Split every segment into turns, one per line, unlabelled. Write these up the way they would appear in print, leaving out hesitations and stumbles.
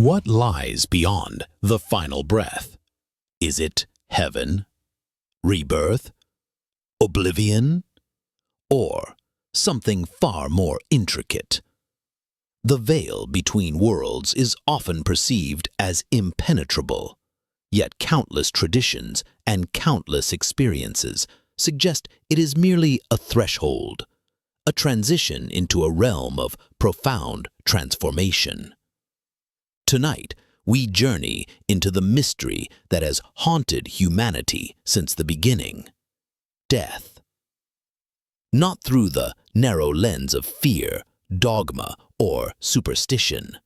What lies beyond the final breath? Is it heaven, rebirth, oblivion, or something far more intricate? The veil between worlds is often perceived as impenetrable, yet countless traditions and countless experiences suggest it is merely a threshold, a transition into a realm of profound transformation. Tonight, we journey into the mystery that has haunted humanity since the beginning: death. Not through the narrow lens of fear, dogma, or superstition,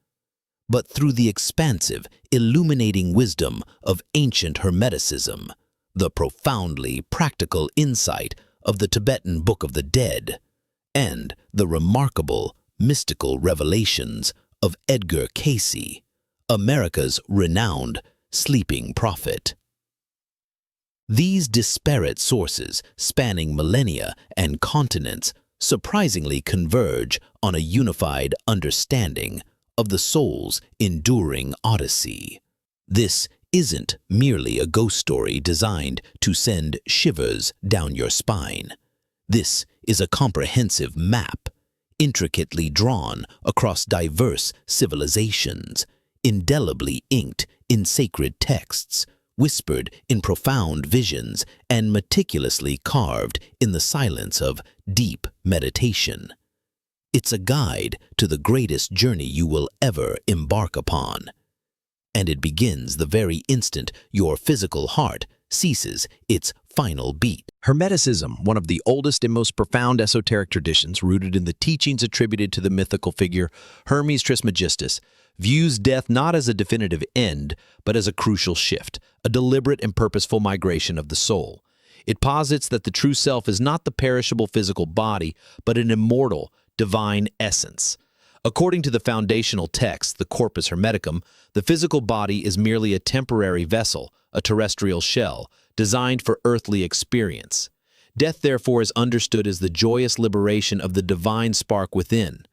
but through the expansive, illuminating wisdom of ancient Hermeticism, the profoundly practical insight of the Tibetan Book of the Dead, and the remarkable mystical revelations of Edgar Cayce, America's renowned sleeping prophet. These disparate sources, spanning millennia and continents, surprisingly converge on a unified understanding of the soul's enduring odyssey. This isn't merely a ghost story designed to send shivers down your spine. This is a comprehensive map, intricately drawn across diverse civilizations, indelibly inked in sacred texts, whispered in profound visions, and meticulously carved in the silence of deep meditation. It's a guide to the greatest journey you will ever embark upon. And it begins the very instant your physical heart ceases its final beat.
Hermeticism, one of the oldest and most profound esoteric traditions rooted in the teachings attributed to the mythical figure Hermes Trismegistus, views death not as a definitive end, but as a crucial shift, a deliberate and purposeful migration of the soul. It posits that the true self is not the perishable physical body, but an immortal, divine essence. According to the foundational text, the Corpus Hermeticum, the physical body is merely a temporary vessel, a terrestrial shell, designed for earthly experience. Death, therefore, is understood as the joyous liberation of the divine spark within,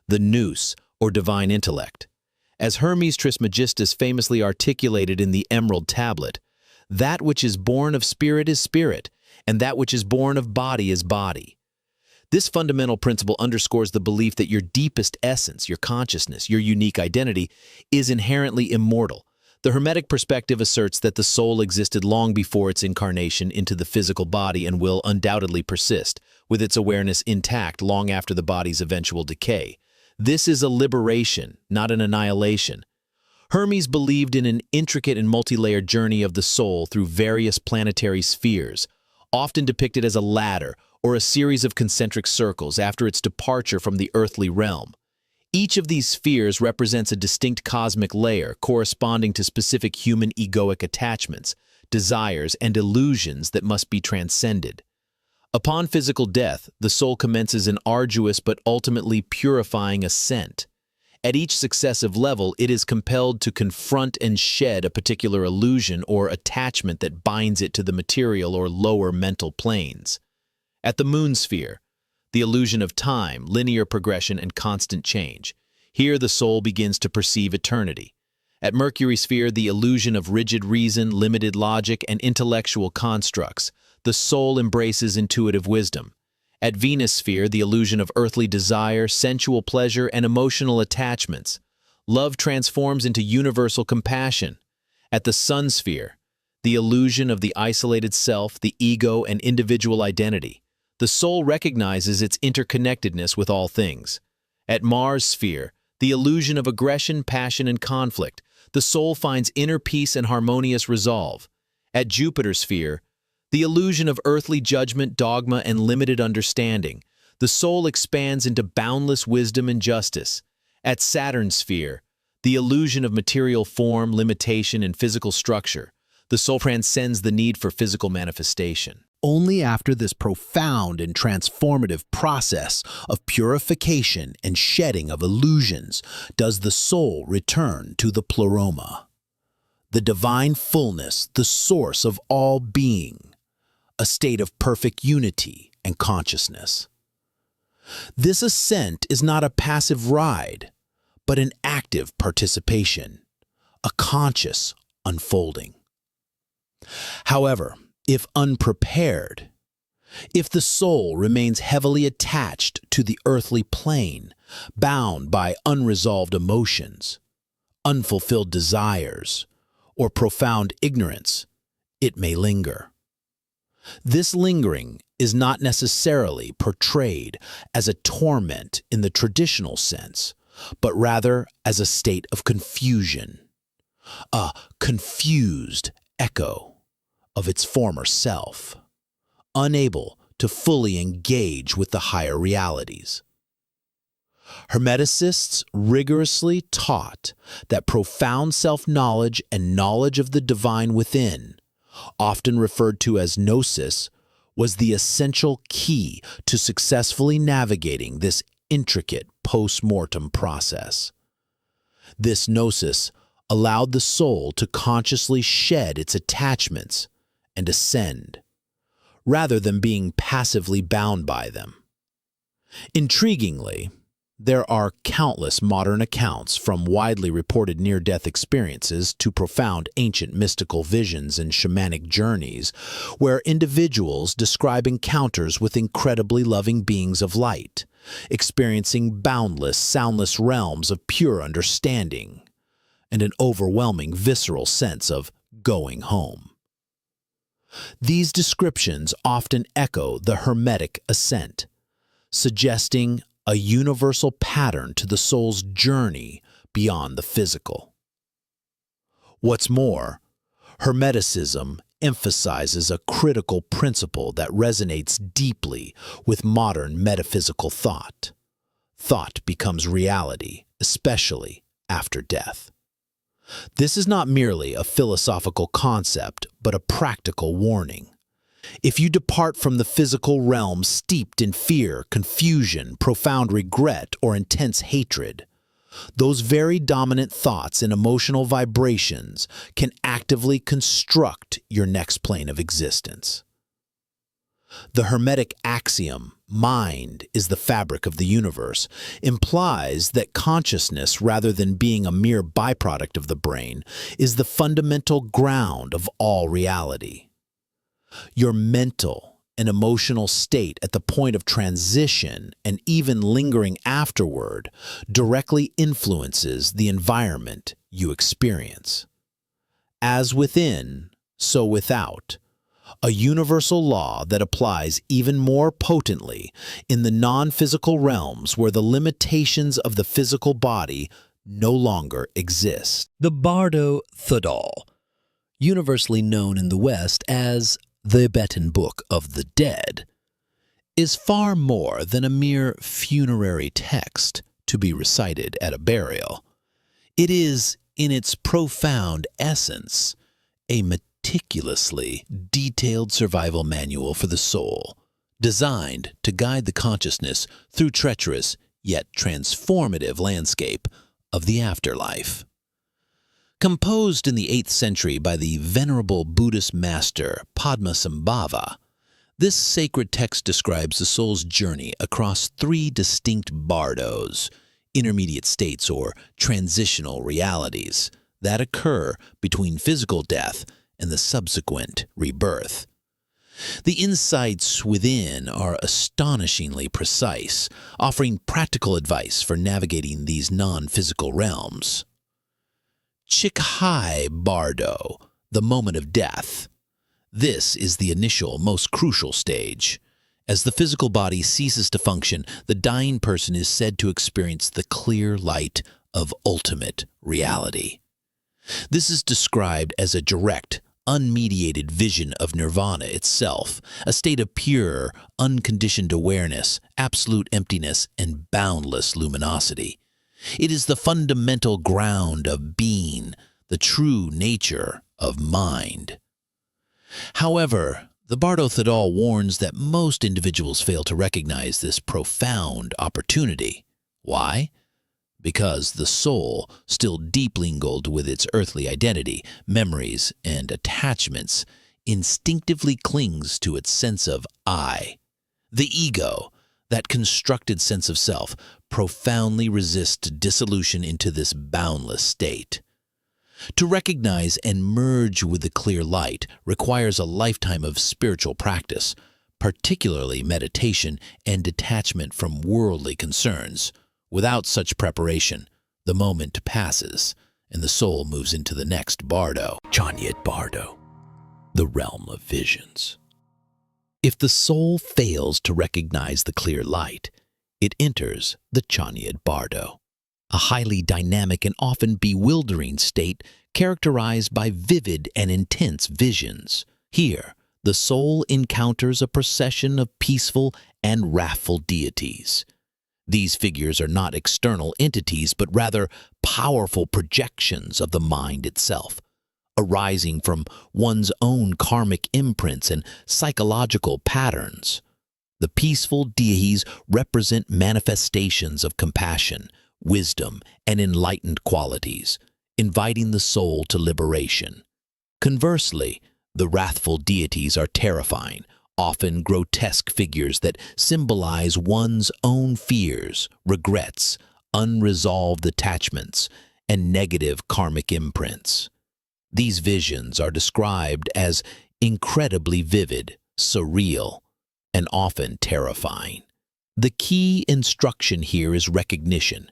the nous, or divine intellect. As Hermes Trismegistus famously articulated in the Emerald Tablet, that which is born of spirit is spirit, and that which is born of body is body. This fundamental principle underscores the belief that your deepest essence, your consciousness, your unique identity, is inherently immortal. The Hermetic perspective asserts that the soul existed long before its incarnation into the physical body and will undoubtedly persist, with its awareness intact long after the body's eventual decay. This is a liberation, not an annihilation. Hermes believed in an intricate and multi-layered journey of the soul through various planetary spheres, often depicted as a ladder or a series of concentric circles after its departure from the earthly realm. Each of these spheres represents a distinct cosmic layer corresponding to specific human egoic attachments, desires, and illusions that must be transcended. Upon physical death, the soul commences an arduous but ultimately purifying ascent. At each successive level, it is compelled to confront and shed a particular illusion or attachment that binds it to the material or lower mental planes. At the moon sphere, the illusion of time, linear progression, and constant change. Here the soul begins to perceive eternity. At Mercury sphere, the illusion of rigid reason, limited logic, and intellectual constructs. The soul embraces intuitive wisdom. At Venus sphere, the illusion of earthly desire, sensual pleasure, and emotional attachments. Love transforms into universal compassion. At the Sun sphere, the illusion of the isolated self, the ego, and individual identity. The soul recognizes its interconnectedness with all things. At Mars sphere, the illusion of aggression, passion, and conflict. The soul finds inner peace and harmonious resolve. At Jupiter sphere, the illusion of earthly judgment, dogma, and limited understanding. The soul expands into boundless wisdom and justice. At Saturn sphere, the illusion of material form, limitation, and physical structure. The soul transcends the need for physical manifestation.
Only after this profound and transformative process of purification and shedding of illusions does the soul return to the pleroma, the divine fullness, the source of all being, a state of perfect unity and consciousness. This ascent is not a passive ride, but an active participation,
a conscious unfolding. However, if unprepared, if the soul remains heavily attached to the earthly plane, bound by unresolved emotions, unfulfilled desires, or profound ignorance, it may linger. This lingering is not necessarily portrayed as a torment in the traditional sense, but rather as a state of confusion, a confused echo of its former self, unable to fully engage with the higher realities. Hermeticists rigorously taught that profound self-knowledge and knowledge of the divine within, often referred to as gnosis, was the essential key to successfully navigating this intricate post-mortem process. This gnosis allowed the soul to consciously shed its attachments and ascend, rather than being passively bound by them. Intriguingly, there are countless modern accounts, from widely reported near-death experiences to profound ancient mystical visions and shamanic journeys, where individuals describe encounters with incredibly loving beings of light, experiencing boundless, soundless realms of pure understanding, and an overwhelming visceral sense of going home. These descriptions often echo the Hermetic ascent, suggesting a universal pattern to the soul's journey beyond the physical. What's more, Hermeticism emphasizes a critical principle that resonates deeply with modern metaphysical thought. Thought becomes reality, especially after death. This is not merely a philosophical concept, but a practical warning. If you depart from the physical realm steeped in fear, confusion, profound regret, or intense hatred, those very dominant thoughts and emotional vibrations can actively construct your next plane of existence. The Hermetic axiom, mind is the fabric of the universe, implies that consciousness, rather than being a mere byproduct of the brain, is the fundamental ground of all reality. Your mental and emotional state at the point of transition, and even lingering afterward, directly influences the environment you experience. As within, so without, a universal law that applies even more potently in the non-physical realms where the limitations of the physical body no longer exist.
The Bardo Thudal, universally known in the West as the Tibetan Book of the Dead, is far more than a mere funerary text to be recited at a burial. It is, in its profound essence, a meticulously detailed survival manual for the soul, designed to guide the consciousness through treacherous yet transformative landscape of the afterlife. Composed in the 8th century by the venerable Buddhist master Padmasambhava, this sacred text describes the soul's journey across 3 distinct bardos, intermediate states or transitional realities, that occur between physical death and the subsequent rebirth. The insights within are astonishingly precise, offering practical advice for navigating these non-physical realms. Chikhai Bardo, the moment of death. This is the initial, most crucial stage. As the physical body ceases to function, the dying person is said to experience the clear light of ultimate reality. This is described as a direct, unmediated vision of nirvana itself, a state of pure, unconditioned awareness, absolute emptiness, and boundless luminosity. It is the fundamental ground of being, the true nature of mind. However, the Bardo Thudal warns that most individuals fail to recognize this profound opportunity. Why? Because the soul, still deeply mingled with its earthly identity, memories, and attachments, instinctively clings to its sense of I. The ego, that constructed sense of self, profoundly resists dissolution into this boundless state. To recognize and merge with the clear light requires a lifetime of spiritual practice, particularly meditation and detachment from worldly concerns. Without such preparation, the moment passes and the soul moves into the next bardo, Chanyat Bardo, the realm of visions. If the soul fails to recognize the clear light, it enters the Chanyat Bardo, a highly dynamic and often bewildering state characterized by vivid and intense visions. Here, the soul encounters a procession of peaceful and wrathful deities. These figures are not external entities, but rather powerful projections of the mind itself, arising from one's own karmic imprints and psychological patterns. The peaceful deities represent manifestations of compassion, wisdom, and enlightened qualities, inviting the soul to liberation. Conversely, the wrathful deities are terrifying, often grotesque figures that symbolize one's own fears, regrets, unresolved attachments, and negative karmic imprints. These visions are described as incredibly vivid, surreal, and often terrifying. The key instruction here is recognition.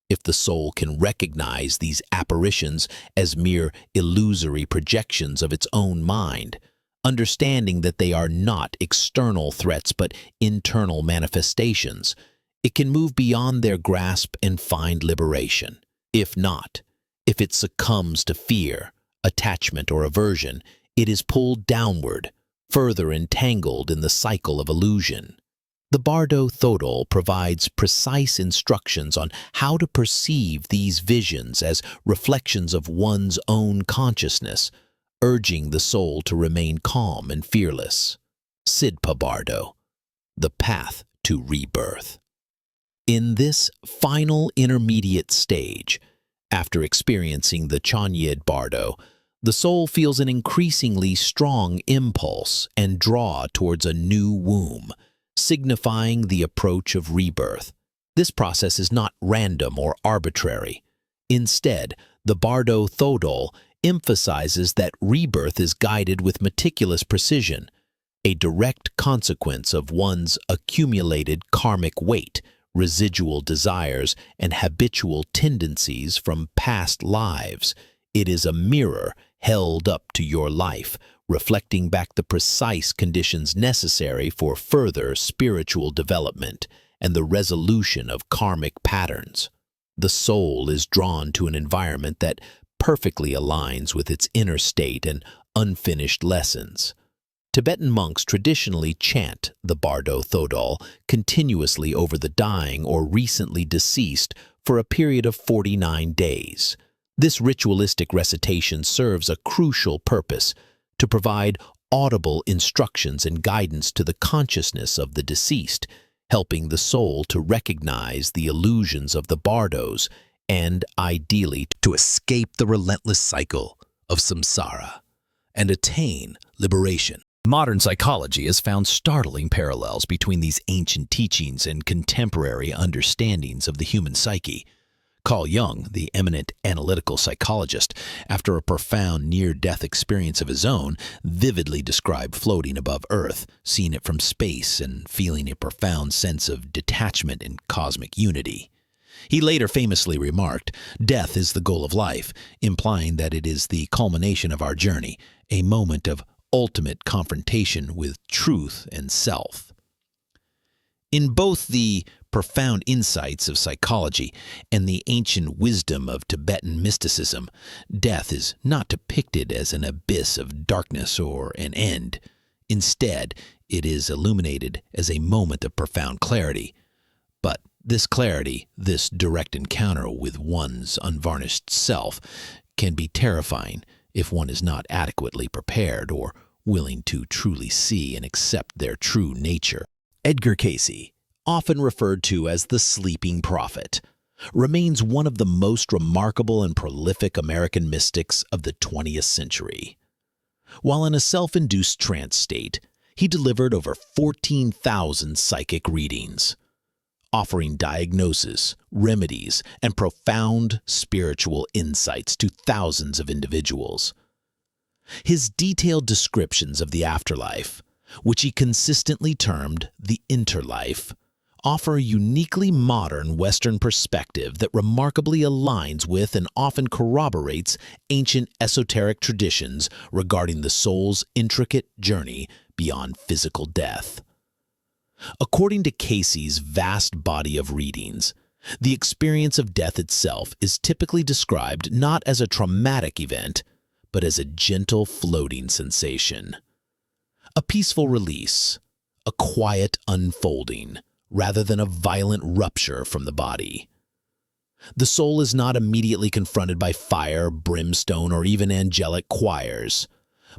If the soul can recognize these apparitions as mere illusory projections of its own mind, understanding that they are not external threats but internal manifestations, it can move beyond their grasp and find liberation. If not, if it succumbs to fear, attachment, or aversion, it is pulled downward, further entangled in the cycle of illusion. The Bardo Thodol provides precise instructions on how to perceive these visions as reflections of one's own consciousness, urging the soul to remain calm and fearless. Sidpa Bardo, the path to rebirth. In this final intermediate stage, after experiencing the Chanyat Bardo, the soul feels an increasingly strong impulse and draw towards a new womb, signifying the approach of rebirth. This process is not random or arbitrary. Instead, the Bardo Thodol emphasizes that rebirth is guided with meticulous precision, a direct consequence of one's accumulated karmic weight, residual desires, and habitual tendencies from past lives. It is a mirror held up to your life, reflecting back the precise conditions necessary for further spiritual development and the resolution of karmic patterns. The soul is drawn to an environment that perfectly aligns with its inner state and unfinished lessons. Tibetan monks traditionally chant the Bardo Thodol continuously over the dying or recently deceased for a period of 49 days. This ritualistic recitation serves a crucial purpose: to provide audible instructions and guidance to the consciousness of the deceased, helping the soul to recognize the illusions of the bardos and, ideally, to escape the relentless cycle of samsara and attain liberation. Modern psychology has found startling parallels between these ancient teachings and contemporary understandings of the human psyche. Carl Jung, the eminent analytical psychologist, after a profound near-death experience of his own, vividly described floating above Earth, seeing it from space and feeling a profound sense of detachment and cosmic unity. He later famously remarked, "Death is the goal of life," implying that it is the culmination of our journey, a moment of ultimate confrontation with truth and self. In both the profound insights of psychology and the ancient wisdom of Tibetan mysticism, death is not depicted as an abyss of darkness or an end. Instead, it is illuminated as a moment of profound clarity. But this clarity, this direct encounter with one's unvarnished self, can be terrifying if one is not adequately prepared or willing to truly see and accept their true nature. Edgar Cayce, often referred to as the Sleeping Prophet, remains one of the most remarkable and prolific American mystics of the 20th century. While in a self-induced trance state, he delivered over 14,000 psychic readings. offering diagnosis, remedies, and profound spiritual insights to thousands of individuals. His detailed descriptions of the afterlife, which he consistently termed the interlife, offer a uniquely modern Western perspective that remarkably aligns with and often corroborates ancient esoteric traditions regarding the soul's intricate journey beyond physical death. According to Casey's vast body of readings, the experience of death itself is typically described not as a traumatic event, but as a gentle floating sensation. A peaceful release, a quiet unfolding, rather than a violent rupture from the body. The soul is not immediately confronted by fire, brimstone, or even angelic choirs,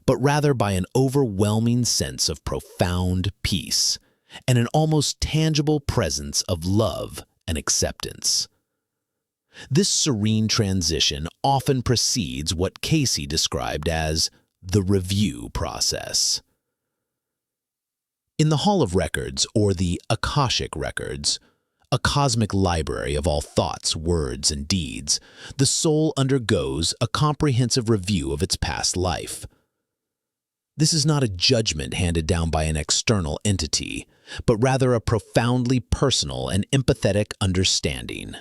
but rather by an overwhelming sense of profound peace and an almost tangible presence of love and acceptance. This serene transition often precedes what Casey described as the review process. In the Hall of Records, or the Akashic Records, a cosmic library of all thoughts, words, and deeds, the soul undergoes a comprehensive review of its past life. This is not a judgment handed down by an external entity, but rather a profoundly personal and empathetic understanding.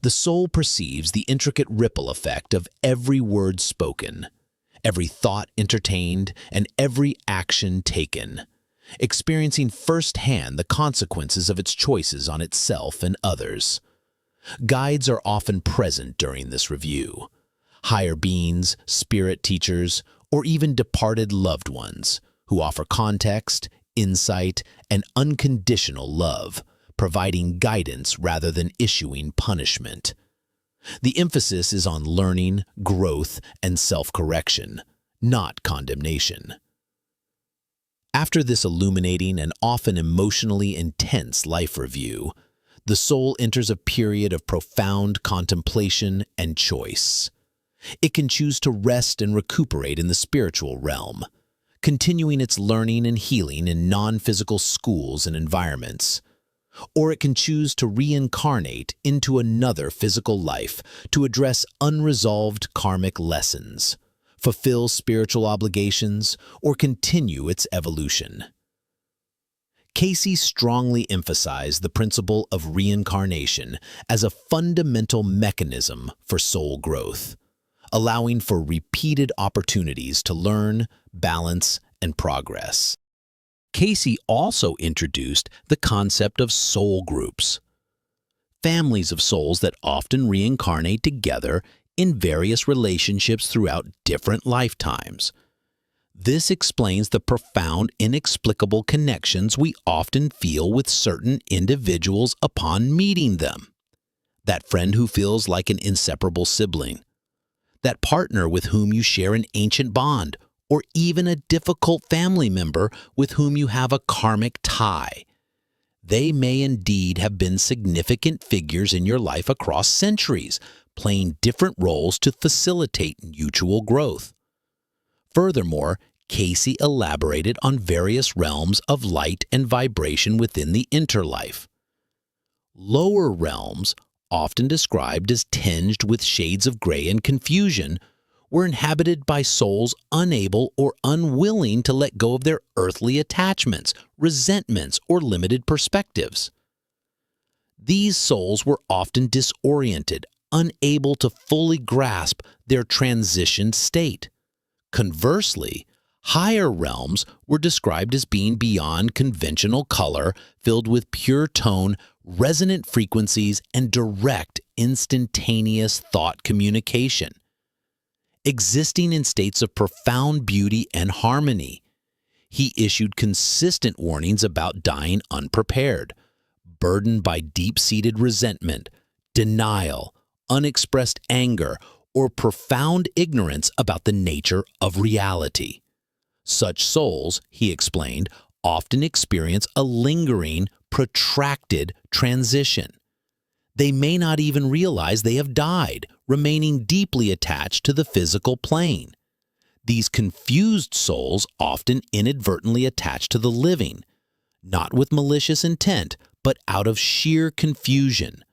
The soul perceives the intricate ripple effect of every word spoken, every thought entertained, and every action taken, experiencing firsthand the consequences of its choices on itself and others. Guides are often present during this review. Higher beings, spirit teachers, or even departed loved ones who offer context, insight, and unconditional love, providing guidance rather than issuing punishment. The emphasis is on learning, growth, and self-correction, not condemnation. After this illuminating and often emotionally intense life review, the soul enters a period of profound contemplation and choice. It can choose to rest and recuperate in the spiritual realm, continuing its learning and healing in non-physical schools and environments. Or it can choose to reincarnate into another physical life to address unresolved karmic lessons, fulfill spiritual obligations, or continue its evolution. Casey strongly emphasized the principle of reincarnation as a fundamental mechanism for soul growth, allowing for repeated opportunities to learn, balance, and progress. Casey also introduced the concept of soul groups, families of souls that often reincarnate together in various relationships throughout different lifetimes. This explains the profound, inexplicable connections we often feel with certain individuals upon meeting them. That friend who feels like an inseparable sibling, that partner with whom you share an ancient bond, or even a difficult family member with whom you have a karmic tie. They may indeed have been significant figures in your life across centuries, playing different roles to facilitate mutual growth. Furthermore, Casey elaborated on various realms of light and vibration within the interlife. Lower realms, often described as tinged with shades of gray and confusion, were inhabited by souls unable or unwilling to let go of their earthly attachments, resentments, or limited perspectives. These souls were often disoriented, unable to fully grasp their transitioned state. Conversely, higher realms were described as being beyond conventional color, filled with pure tone, resonant frequencies, and direct, instantaneous thought communication. Existing in states of profound beauty and harmony, he issued consistent warnings about dying unprepared, burdened by deep-seated resentment, denial, unexpressed anger, or profound ignorance about the nature of reality. Such souls, he explained, often experience a lingering, protracted transition. They may not even realize they have died, remaining deeply attached to the physical plane. These confused souls often inadvertently attach to the living, not with malicious intent,
but out of sheer confusion,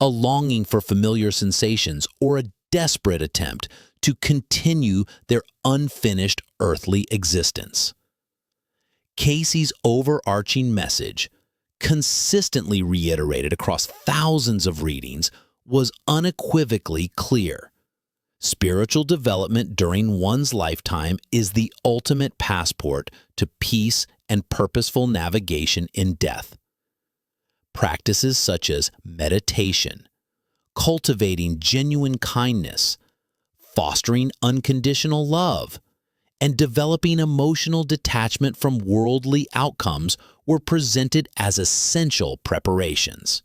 a longing for familiar sensations, or a desperate attempt to continue their unfinished earthly existence. Casey's overarching message, consistently reiterated across thousands of readings, was unequivocally clear. Spiritual development during one's lifetime is the ultimate passport to peace and purposeful navigation in death. Practices such as meditation, cultivating genuine kindness, fostering unconditional love, and developing emotional detachment from worldly outcomes were presented as essential preparations.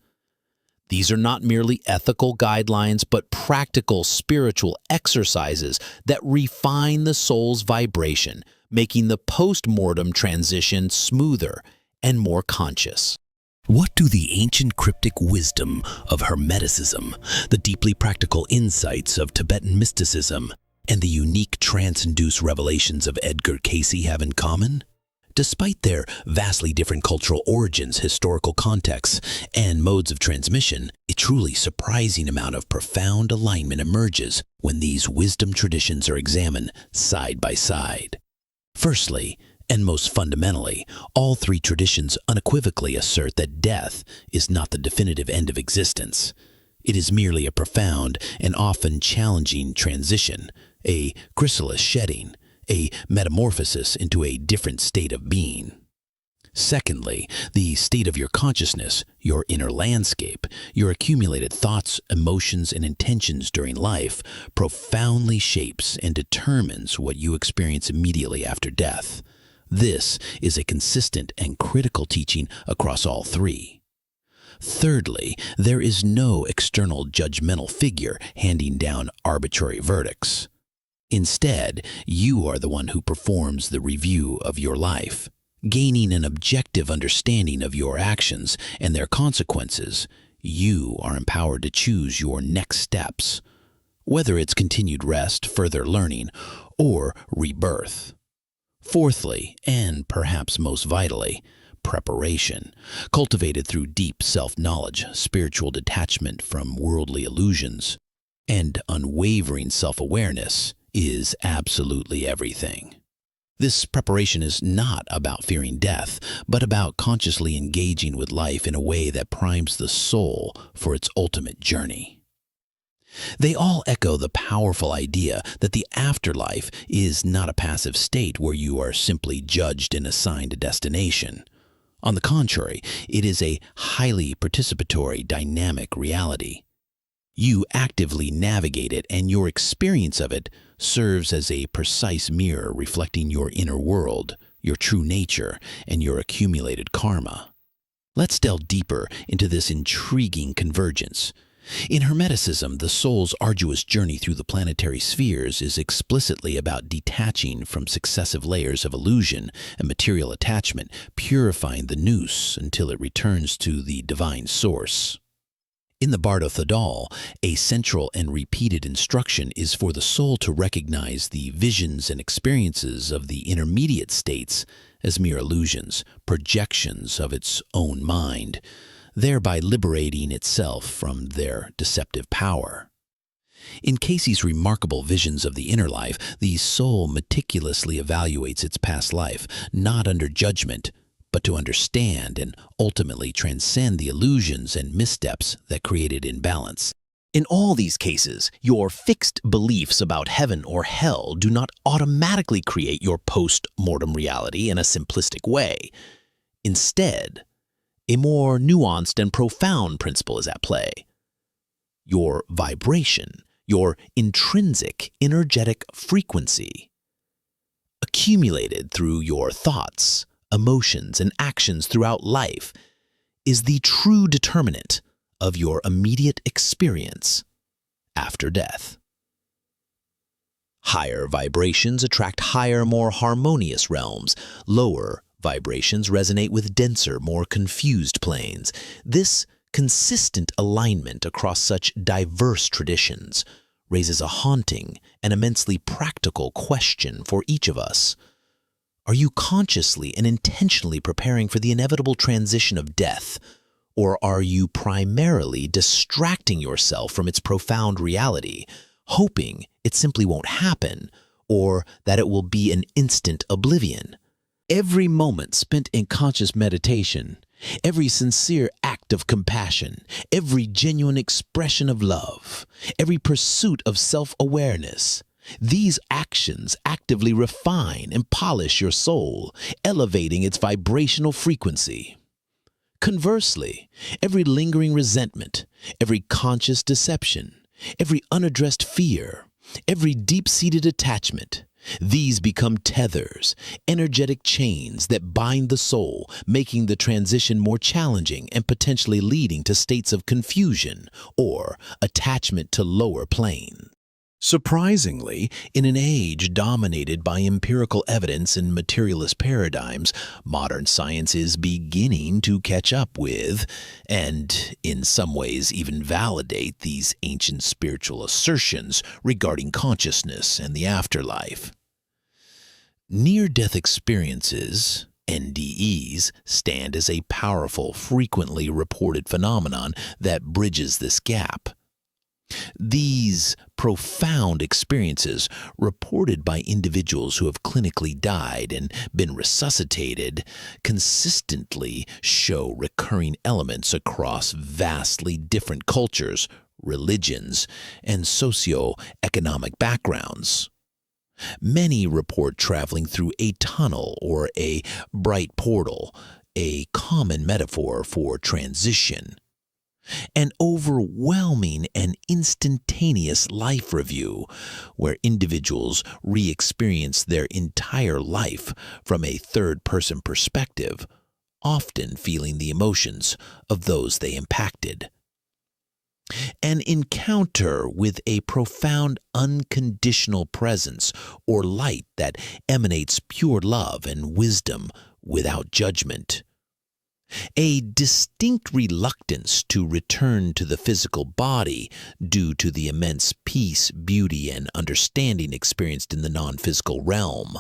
These are not merely ethical guidelines, but practical spiritual exercises that refine the soul's vibration, making the post-mortem transition smoother and more conscious.
What do the ancient cryptic wisdom of Hermeticism, the deeply practical insights of Tibetan mysticism, and the unique trance-induced revelations of Edgar Cayce have in common? Despite their vastly different cultural origins, historical contexts, and modes of transmission, a truly surprising amount of profound alignment emerges when these wisdom traditions are examined side by side. Firstly, and most fundamentally, all three traditions unequivocally assert that death is not the definitive end of existence. It is merely a profound and often challenging transition, a chrysalis shedding, a metamorphosis into a different state of being. Secondly, the state of your consciousness, your inner landscape, your accumulated thoughts, emotions, and intentions during life profoundly shapes and determines what you experience immediately after death. This is a consistent and critical teaching across all three. Thirdly, there is no external judgmental figure handing down arbitrary verdicts. Instead, you are the one who performs the review of your life. Gaining an objective understanding of your actions and their consequences, you are empowered to choose your next steps, whether it's continued rest, further learning, or rebirth. Fourthly, and perhaps most vitally, preparation, cultivated through deep self-knowledge, spiritual detachment from worldly illusions, and unwavering self-awareness, is absolutely everything. This preparation is not about fearing death, but about consciously engaging with life in a way that primes the soul for its ultimate journey. They all echo the powerful idea that the afterlife is not a passive state where you are simply judged and assigned a destination. On the contrary, it is a highly participatory, dynamic reality. You actively navigate it, and your experience of it serves as a precise mirror reflecting your inner world, your true nature, and your accumulated karma. Let's delve deeper into this intriguing convergence. In Hermeticism, the soul's arduous journey through the planetary spheres is explicitly about detaching from successive layers of illusion and material attachment, purifying the nous until it returns to the divine source. In the Bardo Thodol, a central and repeated instruction is for the soul to recognize the visions and experiences of the intermediate states as mere illusions, projections of its own mind, thereby liberating itself from their deceptive power. In Cayce's remarkable visions of the inner life, the soul meticulously evaluates its past life, not under judgment, but to understand and ultimately transcend the illusions and missteps that created imbalance. In all these cases, your fixed beliefs about heaven or hell do not automatically create your post-mortem reality in a simplistic way. Instead, a more nuanced and profound principle is at play. Your vibration, your intrinsic energetic frequency, accumulated through your thoughts, emotions, and actions throughout life, is the true determinant of your immediate experience after death. Higher vibrations attract higher, more harmonious realms. Lower vibrations resonate with denser, more confused planes. This consistent alignment across such diverse traditions raises a haunting and immensely practical question for each of us. Are you consciously and intentionally preparing for the inevitable transition of death,
Or are you primarily distracting yourself from its profound reality, hoping it simply won't happen, or that it will be an instant oblivion? Every moment spent in conscious meditation, every sincere act of compassion, every genuine expression of love, every pursuit of self-awareness, these actions actively refine and polish your soul, elevating its vibrational frequency. Conversely, every lingering resentment, every conscious deception, every unaddressed fear, every deep-seated attachment, these become tethers, energetic chains that bind the soul, making the transition more challenging and potentially leading to states of confusion or attachment to lower plane. Surprisingly, in an age dominated by empirical evidence and materialist paradigms, modern science is beginning to catch up with, and in some ways even validate, these ancient spiritual assertions regarding consciousness and the afterlife. Near-death experiences, NDEs, stand as a powerful, frequently reported phenomenon that bridges this gap. These profound experiences, reported by individuals who have clinically died and been resuscitated, consistently show recurring elements across vastly different cultures, religions, and socio-economic backgrounds. Many report traveling through a tunnel or a bright portal, a common metaphor for transition. An overwhelming and instantaneous life review, where individuals re-experience their entire life from a third-person perspective, often feeling the emotions of those they impacted. An encounter with a profound unconditional presence or light that emanates pure love and wisdom without judgment. A distinct reluctance to return to the physical body due to the immense peace, beauty, and understanding experienced in the non-physical realm.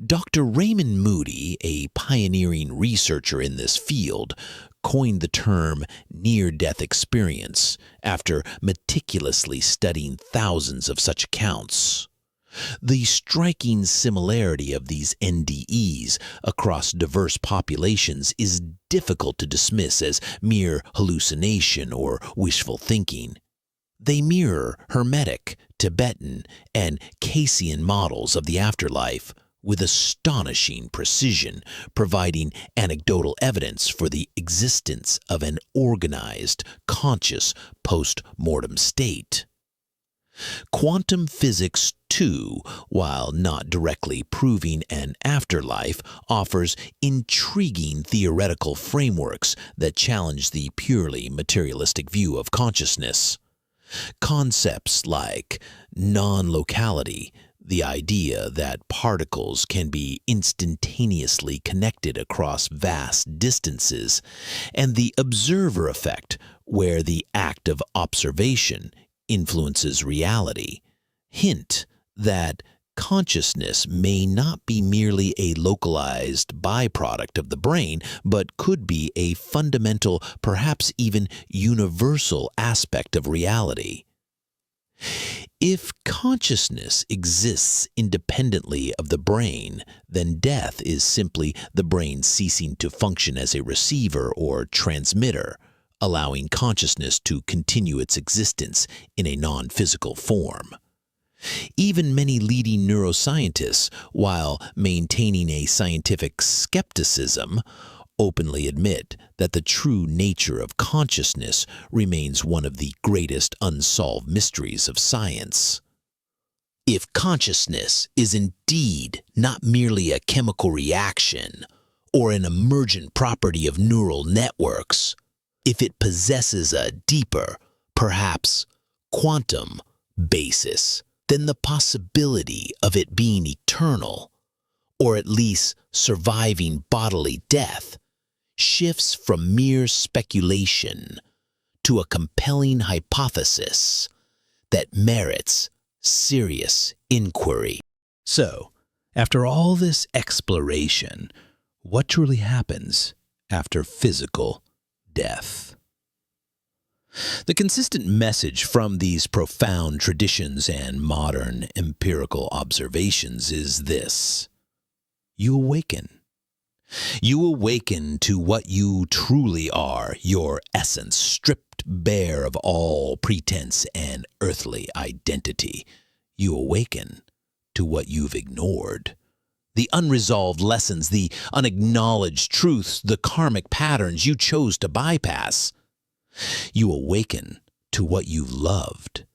Dr. Raymond Moody, a pioneering researcher in this field, coined the term near-death experience after meticulously studying thousands of such accounts. The striking similarity of these NDEs across diverse populations is difficult to dismiss as mere hallucination or wishful thinking. They mirror Hermetic, Tibetan, and Cassian models of the afterlife with astonishing precision, providing anecdotal evidence for the existence of an organized, conscious post-mortem state. Quantum physics, too, while not directly proving an afterlife, offers intriguing theoretical frameworks that challenge the purely materialistic view of consciousness. Concepts like non-locality, the idea that particles can be instantaneously connected across vast distances, and the observer effect, where the act of observation influences reality, hint that consciousness may not be merely a localized byproduct of the brain, but could be a fundamental, perhaps even universal aspect of reality. If consciousness exists independently of the brain, then death is simply the brain ceasing to function as a receiver or transmitter, allowing consciousness to continue its existence in a non-physical form. Even many leading neuroscientists, while maintaining a scientific skepticism, openly admit that the true nature of consciousness remains one of the greatest unsolved mysteries of science. If consciousness is indeed not merely a chemical reaction or an emergent property of neural networks, if it possesses a deeper, perhaps quantum, basis, then the possibility of it being eternal, or at least surviving bodily death, shifts from mere speculation to a compelling hypothesis that merits serious inquiry. So, after all this exploration, what truly happens after physical
death. The consistent message from these profound traditions and modern empirical observations is this: you awaken. You awaken to what you truly are, your essence, stripped bare of all pretense and earthly identity. You awaken to what you've ignored. The unresolved lessons, the unacknowledged truths, the karmic patterns you chose to bypass. You awaken to what you loved.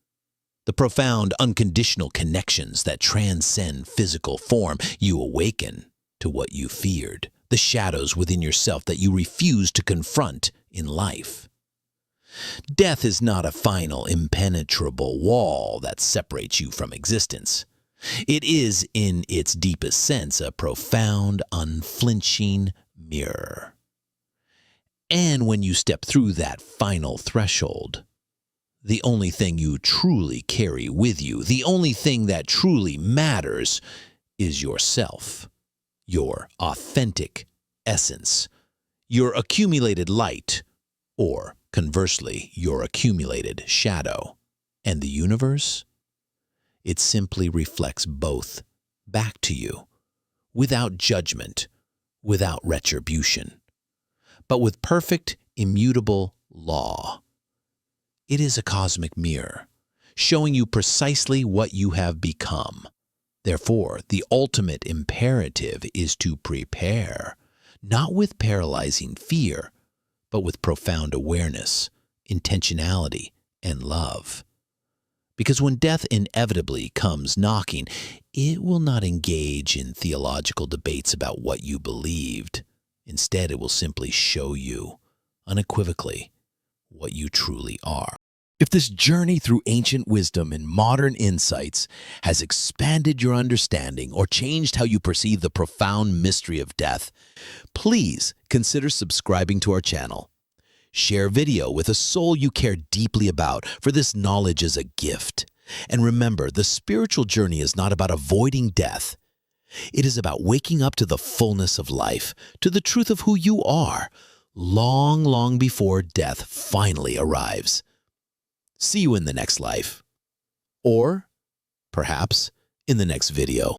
The profound unconditional connections that transcend physical form. You awaken to what you feared, the shadows within yourself that you refuse to confront in life. Death is not a final, impenetrable wall that separates you from existence. It is, in its deepest sense, a profound, unflinching mirror. And when you step through that final threshold, the only thing you truly carry with you, the only thing that truly matters, is yourself, your authentic essence, your accumulated light, or conversely, your accumulated shadow. And the universe? It simply reflects both back to you, without judgment, without retribution, but with perfect, immutable law. It is a cosmic mirror, showing you precisely what you have become. Therefore, the ultimate imperative is to prepare, not with paralyzing fear, but with profound awareness, intentionality, and love. Because when death inevitably comes knocking, it will not engage in theological debates about what you believed. Instead, it will simply show you, unequivocally, what you truly are. If this journey through ancient wisdom and modern insights has expanded your understanding or changed how you perceive the profound mystery of death, please consider subscribing to our channel. Share video with a soul you care deeply about, for this knowledge is a gift. And remember, the spiritual journey is not about avoiding death. It is about waking up to the fullness of life, to the truth of who you are, long, long before death finally arrives. See you in the next life. Or, perhaps, in the next video.